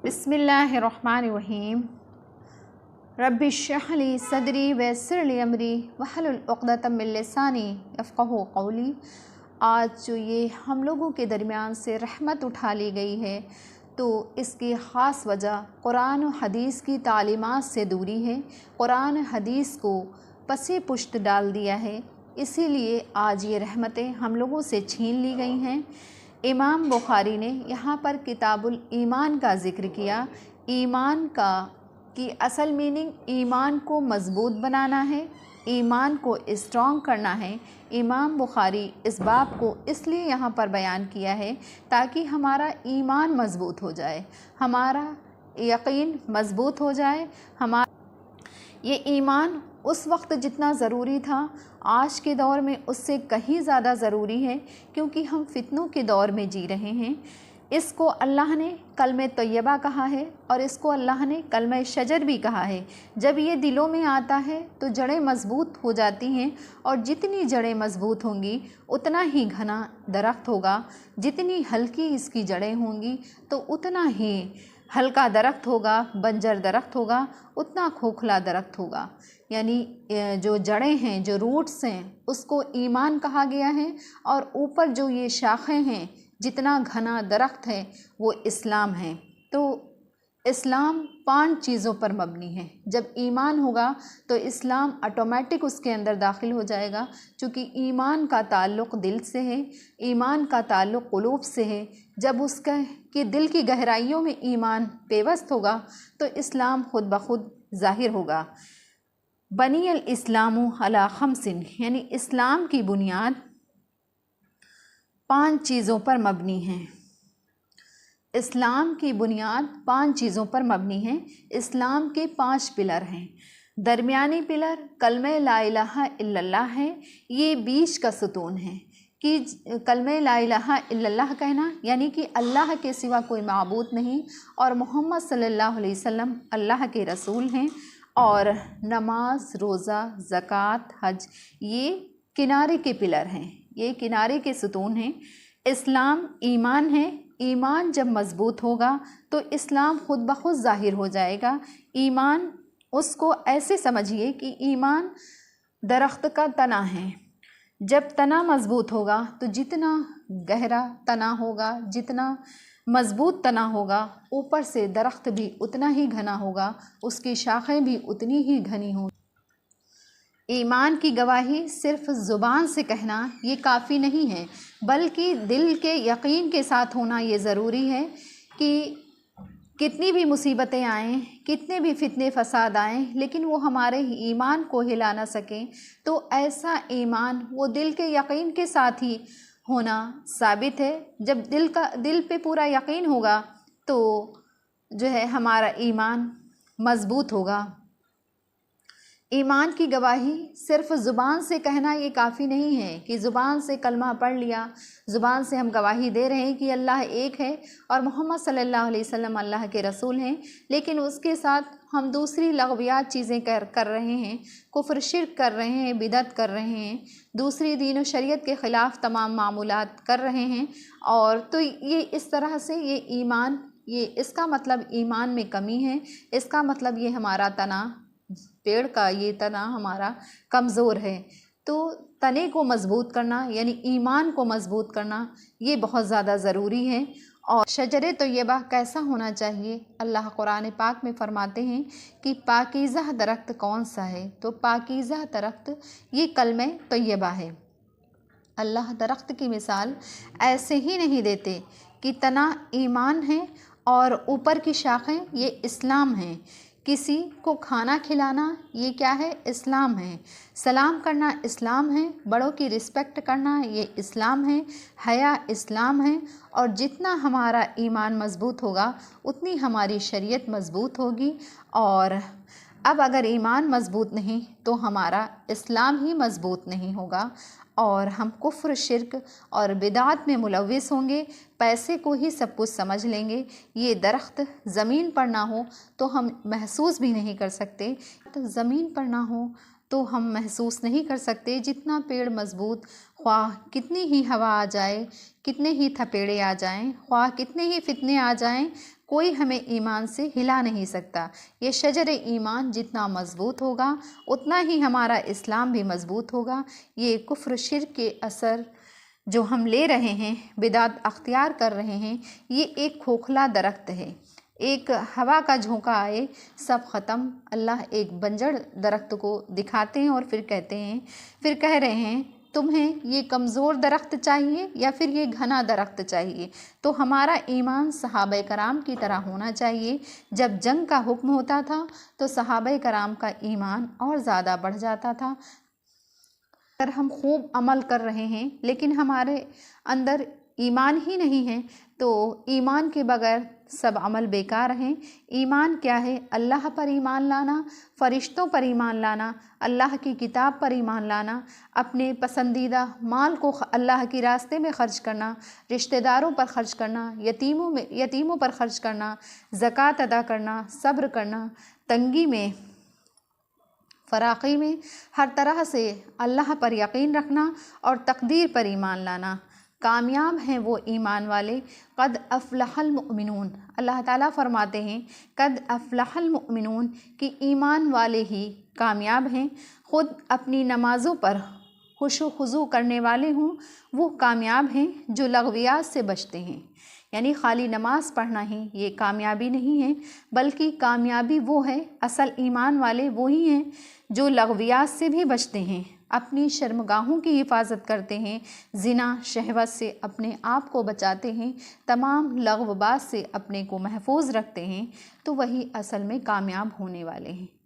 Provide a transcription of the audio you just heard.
बिस्मिल्लाहिर्रहमानिर्रहीम। रब्बि इश्रह ली सदरी वयस्सिर ली अमरी वहलुल उक़दतम मिन लिसानी यफ़क़हू क़ौली। आज जो ये हम लोगों के दरमियान से रहमत उठा ली गई है तो इसकी ख़ास वजह कुरान और हदीस की तालीमात से दूरी है। कुरान हदीस को पसे पुश्त डाल दिया है, इसीलिए आज ये रहमतें हम लोगों से छीन ली गई हैं। इमाम बुखारी ने यहाँ पर किताबुल ईमान का ज़िक्र किया। ईमान की असल मीनिंग ईमान को मज़बूत बनाना है, ईमान को स्ट्रॉन्ग करना है। इमाम बुखारी इस बाब को इसलिए यहाँ पर बयान किया है ताकि हमारा ईमान मज़बूत हो जाए, हमारा यकीन मज़बूत हो जाए। ये ईमान उस वक्त जितना ज़रूरी था, आज के दौर में उससे कहीं ज़्यादा ज़रूरी है, क्योंकि हम फितनों के दौर में जी रहे हैं। इसको अल्लाह ने कलमे तैयबा कहा है और इसको अल्लाह ने कलमे शजर भी कहा है। जब ये दिलों में आता है तो जड़ें मज़बूत हो जाती हैं, और जितनी जड़ें मज़बूत होंगी उतना ही घना दरख्त होगा। जितनी हल्की इसकी जड़ें होंगी तो उतना ही हल्का दरख्त होगा, बंजर दरख्त होगा, उतना खोखला दरख्त होगा। यानी जो जड़ें हैं, जो रूट्स हैं, उसको ईमान कहा गया है। और ऊपर जो ये शाखें हैं, जितना घना दरख्त है वो इस्लाम है। तो इस्लाम 5 चीज़ों पर मबनी है। जब ईमान होगा तो इस्लाम ऑटोमेटिक उसके अंदर दाखिल हो जाएगा, क्योंकि ईमान का ताल्लुक़ दिल से है, ईमान का ताल्लुक़ क़ुलूब से है। जब उसका कि दिल की गहराइयों में ईमान पेवस्त होगा तो इस्लाम खुद ब खुद ज़ाहिर होगा। बनी अल इस्लामु अला खमसिन, यानी इस्लाम की बुनियाद 5 चीज़ों पर मबनी है। इस्लाम की बुनियाद 5 चीज़ों पर मबनी है। इस्लाम के 5 पिलर हैं। दरमियानी पिलर कलमे ला इलाहा इल्लल्लाह है। ये बीच का सुतून है कि कलमे ला इलाहा इल्लल्लाह कहना, यानी कि अल्लाह के सिवा कोई माबूद नहीं और मोहम्मद सल्लल्लाहु अलैहि वसल्लम अल्लाह के रसूल हैं। और नमाज, रोज़ा, ज़कात, हज, ये किनारे के पिलर हैं, ये किनारे के सुतून हैं। इस्लाम ईमान है। ईमान जब मज़बूत होगा तो इस्लाम खुद ब खुद ज़ाहिर हो जाएगा। ईमान, उसको ऐसे समझिए कि ईमान दरख्त का तना है। जब तना मज़बूत होगा तो जितना गहरा तना होगा, जितना मज़बूत तना होगा, ऊपर से दरख्त भी उतना ही घना होगा, उसकी शाखें भी उतनी ही घनी होंगी। ईमान की गवाही सिर्फ ज़ुबान से कहना ये काफ़ी नहीं है, बल्कि दिल के यकीन के साथ होना ये ज़रूरी है कि कितनी भी मुसीबतें आएँ, कितने भी फितने फसाद आएँ, लेकिन वो हमारे ईमान को हिला ना सकें। तो ऐसा ईमान वो दिल के यकीन के साथ ही होना साबित है। जब दिल पे पूरा यकीन होगा तो जो है हमारा ईमान मज़बूत होगा। ईमान की गवाही सिर्फ ज़ुबान से कहना ये काफ़ी नहीं है कि ज़ुबान से कलमा पढ़ लिया, ज़ुबान से हम गवाही दे रहे हैं कि अल्लाह एक है और मोहम्मद सल्लल्लाहु अलैहि वसल्लम अल्लाह के रसूल हैं, लेकिन उसके साथ हम दूसरी लगवियात चीज़ें कर रहे हैं, कुफ्र शिर्क कर रहे हैं, बिदअत कर रहे हैं, दूसरी दीन और शरीयत के ख़िलाफ़ तमाम मामूलात कर रहे हैं। और तो ये इस तरह से ये ईमान, ये इसका मतलब ईमान में कमी है। इसका मतलब ये हमारा तना, पेड़ का ये तना हमारा कमज़ोर है। तो तने को मज़बूत करना, यानी ईमान को मज़बूत करना, ये बहुत ज़्यादा ज़रूरी है। और शजरे तैयबा कैसा होना चाहिए, अल्लाह कुरान पाक में फ़रमाते हैं कि पाकीज़ा दरख्त कौन सा है। तो पाकीज़ा दरख्त ये कलमे तैयबा है। अल्लाह दरख्त की मिसाल ऐसे ही नहीं देते कि तना ईमान है और ऊपर की शाखें ये इस्लाम हैं। किसी को खाना खिलाना ये क्या है, इस्लाम है। सलाम करना इस्लाम है। बड़ों की रिस्पेक्ट करना ये इस्लाम है। हया इस्लाम है। और जितना हमारा ईमान मज़बूत होगा उतनी हमारी शरीयत मज़बूत होगी। और अब अगर ईमान मज़बूत नहीं तो हमारा इस्लाम ही मज़बूत नहीं होगा और हम कुफ्र शिर्क और बिदात में मुलव्विस होंगे। पैसे को ही सब कुछ समझ लेंगे। ये दरख्त ज़मीन पर ना हो तो हम महसूस भी नहीं कर सकते, तो ज़मीन पर ना हो तो हम महसूस नहीं कर सकते। जितना पेड़ मज़बूत, ख्वाह कितनी ही हवा आ जाए, कितने ही थपेड़े आ जाएं, ख्वाह कितने ही फितने आ जाएं, کوئی ہمیں ایمان سے ہلا نہیں سکتا۔ یہ شجر ایمان جتنا مضبوط ہوگا اتنا ہی ہمارا اسلام بھی مضبوط ہوگا۔ یہ کفر شرک کے اثر جو ہم لے رہے ہیں، بدعت اختیار کر رہے ہیں، یہ ایک کھوکھلا درخت ہے۔ ایک ہوا کا جھونکا آئے سب ختم۔ اللہ ایک بنجر درخت کو دکھاتے ہیں اور پھر کہہ رہے ہیں تمہیں یہ کمزور درخت چاہیے یا پھر یہ گھنا درخت چاہیے؟ تو ہمارا ایمان صحابہ کرام کی طرح ہونا چاہیے۔ جب جنگ کا حکم ہوتا تھا تو صحابہ کرام کا ایمان اور زیادہ بڑھ جاتا تھا۔ اگر ہم خوب عمل کر رہے ہیں لیکن ہمارے اندر ایمان ہی نہیں ہے تو ایمان کے بغیر سب عمل بیکار ہیں۔ ایمان کیا ہے؟ اللہ پر ایمان لانا، فرشتوں پر ایمان لانا، اللہ کی کتاب پر ایمان لانا، اپنے پسندیدہ مال کو اللہ کی راستے میں خرچ کرنا، رشتہ داروں پر خرچ کرنا، یتیموں پر خرچ کرنا، زکوٰۃ ادا کرنا، صبر کرنا، تنگی میں فراقی میں، ہر طرح سے اللہ پر یقین رکھنا اور تقدیر پر ایمان لانا۔ کامیاب ہیں وہ ایمان والے، قد افلح المؤمنون۔ اللہ تعالیٰ فرماتے ہیں قد افلح المؤمنون کہ ایمان والے ہی کامیاب ہیں۔ خود اپنی نمازوں پر خشوع و خضوع کرنے والے ہوں وہ کامیاب ہیں جو لغویات سے بچتے ہیں۔ یعنی خالی نماز پڑھنا ہی یہ کامیابی نہیں ہے، بلکہ کامیابی وہ ہے، اصل ایمان والے وہی ہیں جو لغویات سے بھی بچتے ہیں، اپنی شرمگاہوں کی حفاظت کرتے ہیں، زنا شہوت سے اپنے آپ کو بچاتے ہیں، تمام لغو بات سے اپنے کو محفوظ رکھتے ہیں، تو وہی اصل میں کامیاب ہونے والے ہیں۔